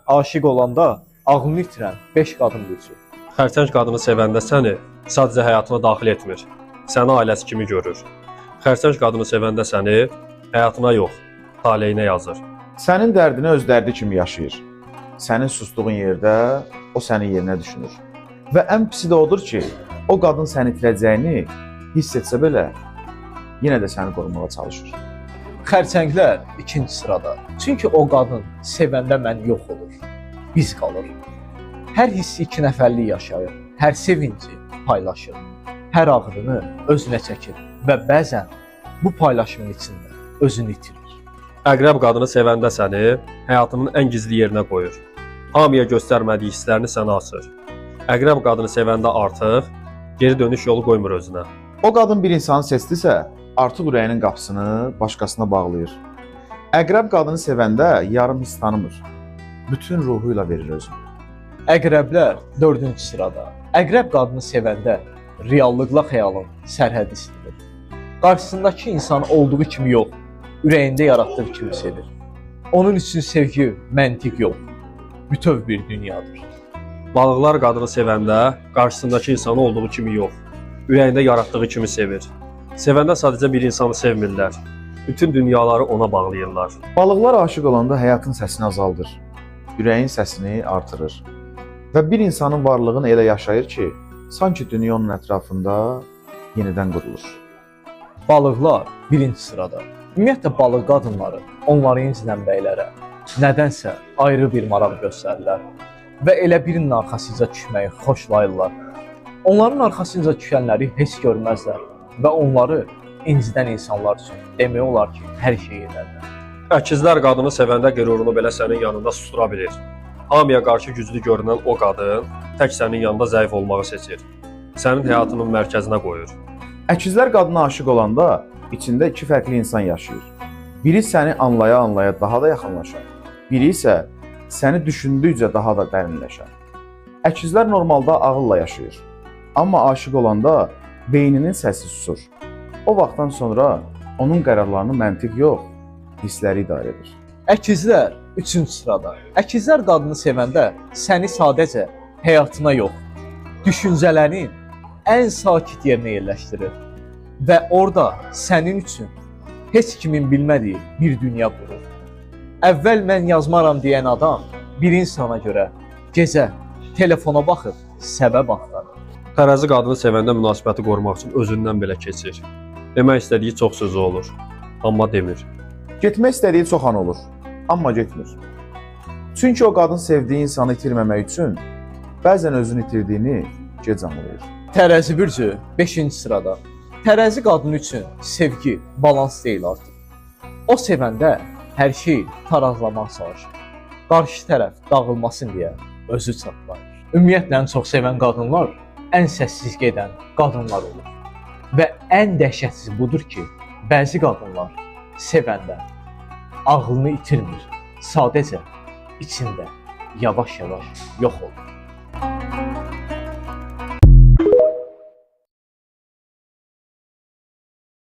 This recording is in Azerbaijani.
aşiq olanda ağlını itirən 5 qadın üçün. Xərçəng qadını sevəndə səni sadəcə həyatına daxil etmir, səni ailəsi kimi görür. Xərçəng qadını sevəndə səni həyatına yox, taleyinə yazır. Sənin dərdini öz dərdi kimi yaşayır. Sənin sustuğun yerdə o sənin yerinə düşünür. Və ən pisi də odur ki, o qadın səni itirəcəyini hiss etsə belə, yenə də səni qorumağa çalışır. Xərçənglər ikinci sırada. Çünki o qadın sevəndə mən yox olur, biz qalır. Hər hissi iki nəfərlik yaşayır, hər sevinci paylaşır, hər ağrını özünə çəkir və bəzən bu paylaşımın içində özünü itirir. Əqrəb qadını sevəndə səni həyatının ən gizli yerinə qoyur. Hamıya göstərmədiyi hisslərini sənə açır. Əqrəb qadını sevəndə artıq geri dönüş yolu qoymur özünə. O qadın bir insanı seçdisə, artıq ürəyinin qapısını başqasına bağlayır. Əqrəb qadını sevəndə yarım hiss tanımır. Bütün ruhuyla verir özünü. Əqrəblər 4-cü sırada. Əqrəb qadını sevəndə reallıqla xəyalın sərhədi istidir. Qarşısındakı insan olduğu kimi yox, ürəyində yaratdığı kimi sevir. Onun üçün sevgi məntiq yox, bütöv bir dünyadır. Balıqlar qadını sevəndə qarşısındakı insanı olduğu kimi yox, ürəyində yaratdığı kimi sevir. Sevəndə sadəcə bir insanı sevmirlər, bütün dünyaları ona bağlayırlar. Balıqlar aşiq olanda həyatın səsini azaldır, ürəyin səsini artırır. Və bir insanın varlığını elə yaşayır ki, sanki dünya onun ətrafında yenidən qurulur. Balıqlar 1-ci sırada. Ümumiyyətlə balıq qadınları onları incidən bəylərə nədənsə ayrı bir maraq göstərirlər və elə birinin arxasınca düşməyi xoşlayırlar. Onların arxasınca düşənləri heç görməzlər və onları incidən insanlar üçün demək olar ki, hər şey edərlər. Əkizlər qadını sevəndə qürurunu belə sənin yanında sustura bilir. Hamıya qarşı güclü görünən o qadın tək sənin yanında zəif olmağı seçir. Sənin həyatının mərkəzinə qoyur. Əkizlər qadına aşiq olanda içində iki fərqli insan yaşayır. Biri səni anlaya-anlaya daha da yaxınlaşar. Biri isə səni düşündükcə daha da dərinləşər. Əkizlər normalda ağılla yaşayır. Amma aşiq olanda beyninin səsi susur. O vaxtdan sonra onun qərarlarını məntiq yox, hissləri idarə edir. Əkizlər 3-cü sırada. Əkizlər qadını sevəndə səni sadəcə həyatına yox, düşüncələrin ən sakit yerinə yerləşdirir və orada sənin üçün heç kimin bilmədiyi bir dünya qurur. Əvvəl mən yazmaram deyən adam bir insana görə gecə telefona baxıb səbəb axtarır. Tərəzi qadını sevəndə münasibəti qorumaq üçün özündən belə keçir. Demək istədiyi çox sözü olur, amma demir. Getmək istədiyi çox an olur, amma getmir. Çünki o qadın sevdiyi insanı itirməmək üçün bəzən özünü itirdiyini gec anlayır. Tərəzi bürcü 5-ci sırada. Tərəzi qadını üçün sevgi balans deyil artıq. O sevəndə hər şey tarazlamaq çalışır. Qarşı tərəf dağılmasın deyə özü çatlayır. Ümumiyyətlə ən çox sevən qadınlar ən səssiz gedən qadınlar olur. Və ən dəhşətlisi budur ki, bəzi qadınlar sevəndə ağlını itirmir, sadəcə içində yavaş-yavaş yox olur.